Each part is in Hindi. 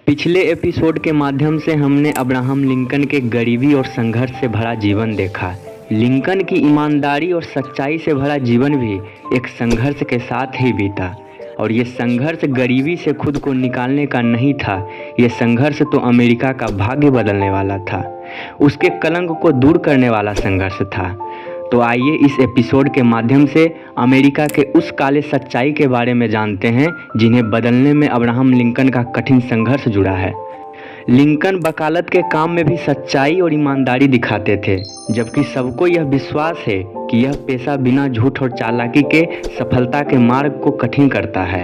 पिछले एपिसोड के माध्यम से हमने अब्राहम लिंकन के गरीबी और संघर्ष से भरा जीवन देखा। लिंकन की ईमानदारी और सच्चाई से भरा जीवन भी एक संघर्ष के साथ ही बीता और ये संघर्ष गरीबी से खुद को निकालने का नहीं था। ये संघर्ष तो अमेरिका का भाग्य बदलने वाला था, उसके कलंक को दूर करने वाला संघर्ष था। तो आइए इस एपिसोड के माध्यम से अमेरिका के उस काले सच्चाई के बारे में जानते हैं जिन्हें बदलने में अब्राहम लिंकन का कठिन संघर्ष जुड़ा है। लिंकन वकालत के काम में भी सच्चाई और ईमानदारी दिखाते थे, जबकि सबको यह विश्वास है कि यह पेशा बिना झूठ और चालाकी के सफलता के मार्ग को कठिन करता है।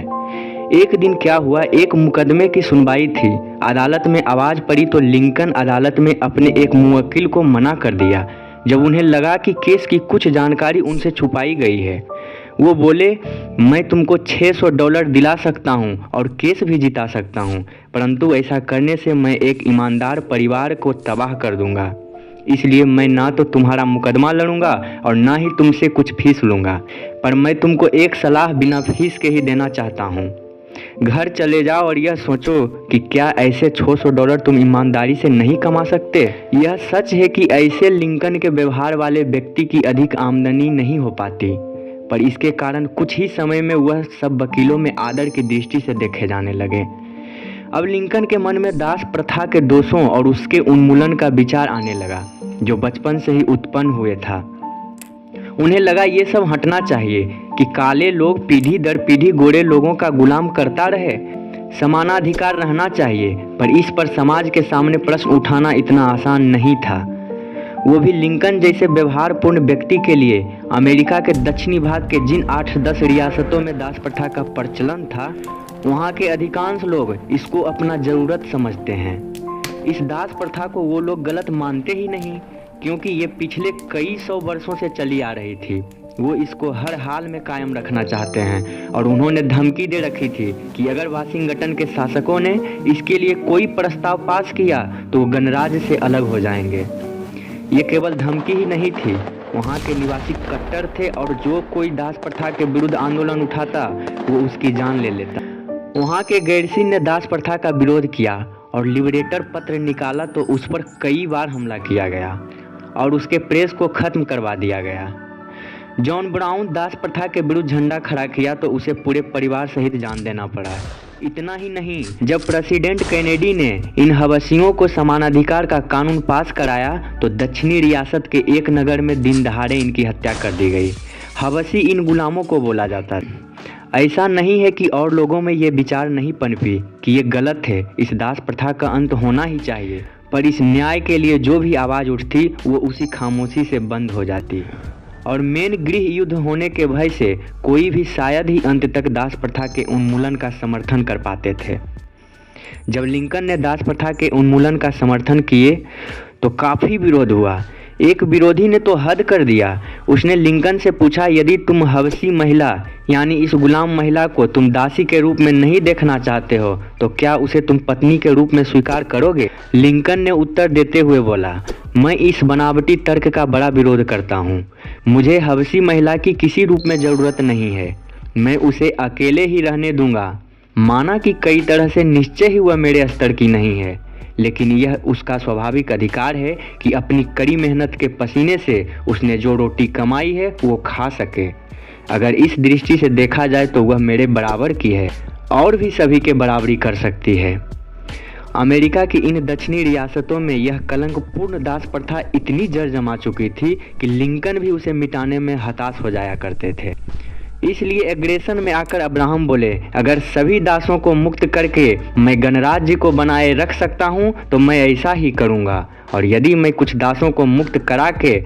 एक दिन क्या हुआ, एक मुकदमे की सुनवाई थी। अदालत में आवाज़ पड़ी तो लिंकन अदालत में अपने एक मुवक्किल को मना कर दिया। जब उन्हें लगा कि केस की कुछ जानकारी उनसे छुपाई गई है, वो बोले, मैं तुमको $600 दिला सकता हूँ और केस भी जिता सकता हूँ, परंतु ऐसा करने से मैं एक ईमानदार परिवार को तबाह कर दूंगा। इसलिए मैं ना तो तुम्हारा मुकदमा लड़ूंगा और ना ही तुमसे कुछ फीस लूँगा, पर मैं तुमको एक सलाह बिना फीस के ही देना चाहता हूँ। घर चले जाओ और यह सोचो कि क्या ऐसे $600 तुम ईमानदारी से नहीं कमा सकते। यह सच है कि ऐसे लिंकन के व्यवहार वाले व्यक्ति की अधिक आमदनी नहीं हो पाती, पर इसके कारण कुछ ही समय में वह सब वकीलों में आदर की दृष्टि से देखे जाने लगे। अब लिंकन के मन में दास प्रथा के दोषों और उसके उन्मूलन का विचार आने लगा, जो बचपन से ही उत्पन्न हुए था। उन्हें लगा ये सब हटना चाहिए कि काले लोग पीढ़ी दर पीढ़ी गोरे लोगों का गुलाम करता रहे। समानाधिकार रहना चाहिए, पर इस पर समाज के सामने प्रश्न उठाना इतना आसान नहीं था, वो भी लिंकन जैसे व्यवहारपूर्ण व्यक्ति के लिए। अमेरिका के दक्षिणी भाग के जिन 8-10 रियासतों में दास प्रथा का प्रचलन था, वहाँ के अधिकांश लोग इसको अपना ज़रूरत समझते हैं। इस दास प्रथा को वो लोग गलत मानते ही नहीं, क्योंकि ये पिछले कई सौ वर्षों से चली आ रही थी। वो इसको हर हाल में कायम रखना चाहते हैं और उन्होंने धमकी दे रखी थी कि अगर वाशिंगटन के शासकों ने इसके लिए कोई प्रस्ताव पास किया तो वो गणराज्य से अलग हो जाएंगे। ये केवल धमकी ही नहीं थी, वहाँ के निवासी कट्टर थे और जो कोई दास प्रथा के विरुद्ध आंदोलन उठाता वो उसकी जान ले लेता। वहाँ के गैरसिन ने दास प्रथा का विरोध किया और लिबरेटर पत्र निकाला तो उस पर कई बार हमला किया गया और उसके प्रेस को खत्म करवा दिया गया। जॉन ब्राउन दास प्रथा के विरुद्ध झंडा खड़ा किया तो उसे पूरे परिवार सहित जान देना पड़ा। इतना ही नहीं, जब प्रेसिडेंट कैनेडी ने इन हवसियों को समानाधिकार का कानून पास कराया तो दक्षिणी रियासत के एक नगर में दिन दहाड़े इनकी हत्या कर दी गई। हवसी इन गुलामों को बोला जाता था। ऐसा नहीं है कि और लोगों में ये विचार नहीं पनपी कि ये गलत है, इस दास प्रथा का अंत होना ही चाहिए, पर इस न्याय के लिए जो भी आवाज़ उठती वो उसी खामोशी से बंद हो जाती और मेन गृह युद्ध होने के भय से कोई भी शायद ही अंत तक दास प्रथा के उन्मूलन का समर्थन कर पाते थे। जब लिंकन ने दास प्रथा के उन्मूलन का समर्थन किए तो काफ़ी विरोध हुआ। एक विरोधी ने तो हद कर दिया। उसने लिंकन से पूछा, यदि तुम हवसी महिला यानी इस गुलाम महिला को तुम दासी के रूप में नहीं देखना चाहते हो तो क्या उसे तुम पत्नी के रूप में स्वीकार करोगे? लिंकन ने उत्तर देते हुए बोला, मैं इस बनावटी तर्क का बड़ा विरोध करता हूँ। मुझे हवसी महिला की किसी रूप में ज़रूरत नहीं है, मैं उसे अकेले ही रहने दूंगा। माना कि कई तरह से निश्चय ही वह मेरे स्तर की नहीं है, लेकिन यह उसका स्वाभाविक अधिकार है कि अपनी कड़ी मेहनत के पसीने से उसने जो रोटी कमाई है वो खा सके। अगर इस दृष्टि से देखा जाए तो वह मेरे बराबर की है और भी सभी के बराबरी कर सकती है। अमेरिका की इन दक्षिणी रियासतों में यह कलंकपूर्ण दास प्रथा इतनी जड़ जमा चुकी थी कि लिंकन भी उसे मिटाने में हताश हो जाया करते थे। इसलिए एग्रेशन में आकर अब्राहम बोले, अगर सभी दासों को मुक्त करके मैं गणराज्य को बनाए रख सकता हूं तो मैं ऐसा ही करूंगा, और यदि मैं कुछ दासों को मुक्त करा के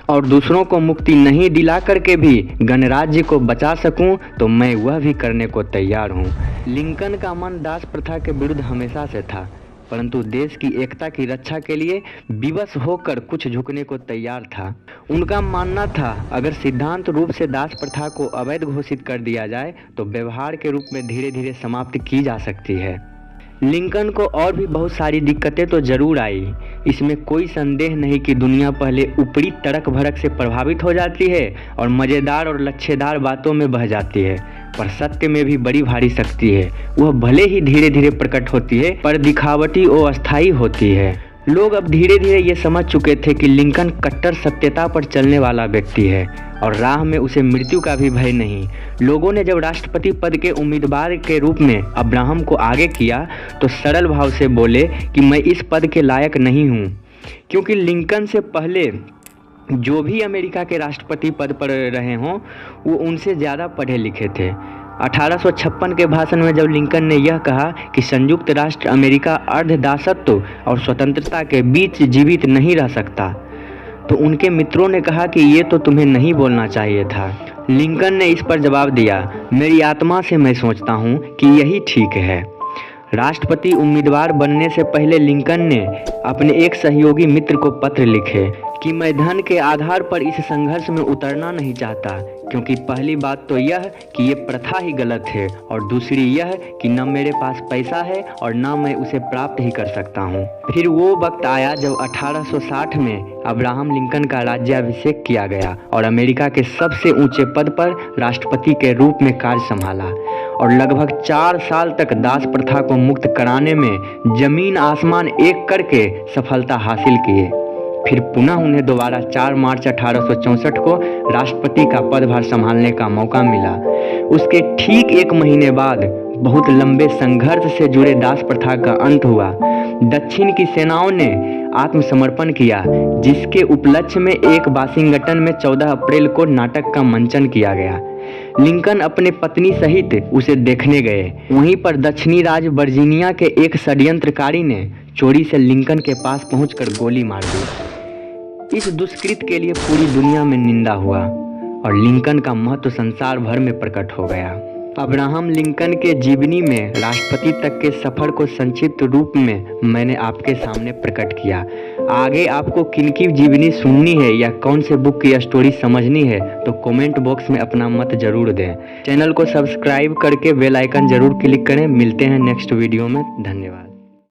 और दूसरों को मुक्ति नहीं दिला करके भी गणराज्य को बचा सकूं तो मैं वह भी करने को तैयार हूं। लिंकन का मन दास प्रथा के विरुद्ध हमेशा से था, परंतु देश की एकता की रक्षा के लिए विवश होकर कुछ झुकने को तैयार था। उनका मानना था, अगर सिद्धांत रूप से दास प्रथा को अवैध घोषित कर दिया जाए तो व्यवहार के रूप में धीरे धीरे समाप्त की जा सकती है। लिंकन को और भी बहुत सारी दिक्कतें तो ज़रूर आई, इसमें कोई संदेह नहीं कि दुनिया पहले ऊपरी तड़क भड़क से प्रभावित हो जाती है और मज़ेदार और लच्छेदार बातों में बह जाती है, पर सत्य में भी बड़ी भारी शक्ति है। वह भले ही धीरे धीरे प्रकट होती है पर दिखावटी और अस्थायी होती है। लोग अब धीरे धीरे ये समझ चुके थे कि लिंकन कट्टर सत्यता पर चलने वाला व्यक्ति है और राह में उसे मृत्यु का भी भय नहीं। लोगों ने जब राष्ट्रपति पद के उम्मीदवार के रूप में अब्राहम को आगे किया तो सरल भाव से बोले कि मैं इस पद के लायक नहीं हूँ, क्योंकि लिंकन से पहले जो भी अमेरिका के राष्ट्रपति पद पर रहे हों वो उनसे ज़्यादा पढ़े लिखे थे। 1856 के भाषण में जब लिंकन ने यह कहा कि संयुक्त राष्ट्र अमेरिका अर्धदासत्व और स्वतंत्रता के बीच जीवित नहीं रह सकता, तो उनके मित्रों ने कहा कि ये तो तुम्हें नहीं बोलना चाहिए था। लिंकन ने इस पर जवाब दिया, मेरी आत्मा से मैं सोचता हूँ कि यही ठीक है। राष्ट्रपति उम्मीदवार बनने से पहले लिंकन ने अपने एक सहयोगी मित्र को पत्र लिखे कि मैं धन के आधार पर इस संघर्ष में उतरना नहीं चाहता, क्योंकि पहली बात तो यह कि ये प्रथा ही गलत है और दूसरी यह कि न मेरे पास पैसा है और न मैं उसे प्राप्त ही कर सकता हूँ। फिर वो वक्त आया जब 1860 में अब्राहम लिंकन का राज्याभिषेक किया गया और अमेरिका के सबसे ऊंचे पद पर राष्ट्रपति के रूप में कार्य संभाला और लगभग 4 साल तक दास प्रथा को मुक्त कराने में जमीन आसमान एक करके सफलता हासिल किए। फिर पुनः उन्हें दोबारा 4 मार्च 1864 को राष्ट्रपति का पदभार संभालने का मौका मिला। उसके ठीक 1 महीने बाद बहुत लंबे संघर्ष से जुड़े दास प्रथा का अंत हुआ। दक्षिण की सेनाओं ने आत्मसमर्पण किया, जिसके उपलक्ष्य में एक वाशिंगटन में 14 अप्रैल को नाटक का मंचन किया गया। लिंकन अपने पत्नी सहित उसे देखने गए। वहीं पर दक्षिणी राज्य वर्जीनिया के एक षड्यंत्रकारी ने चोरी से लिंकन के पास पहुंचकर गोली मार दी। इस दुष्कृत के लिए पूरी दुनिया में निंदा हुआ और लिंकन का महत्व संसार भर में प्रकट हो गया। अब्राहम लिंकन के जीवनी में राष्ट्रपति तक के सफर को संक्षिप्त रूप में मैंने आपके सामने प्रकट किया। आगे आपको किनकी जीवनी सुननी है या कौन से बुक की स्टोरी समझनी है तो कमेंट बॉक्स में अपना मत जरूर दें। चैनल को सब्सक्राइब करके बेल आइकन जरूर क्लिक करें। मिलते हैं नेक्स्ट वीडियो में। धन्यवाद।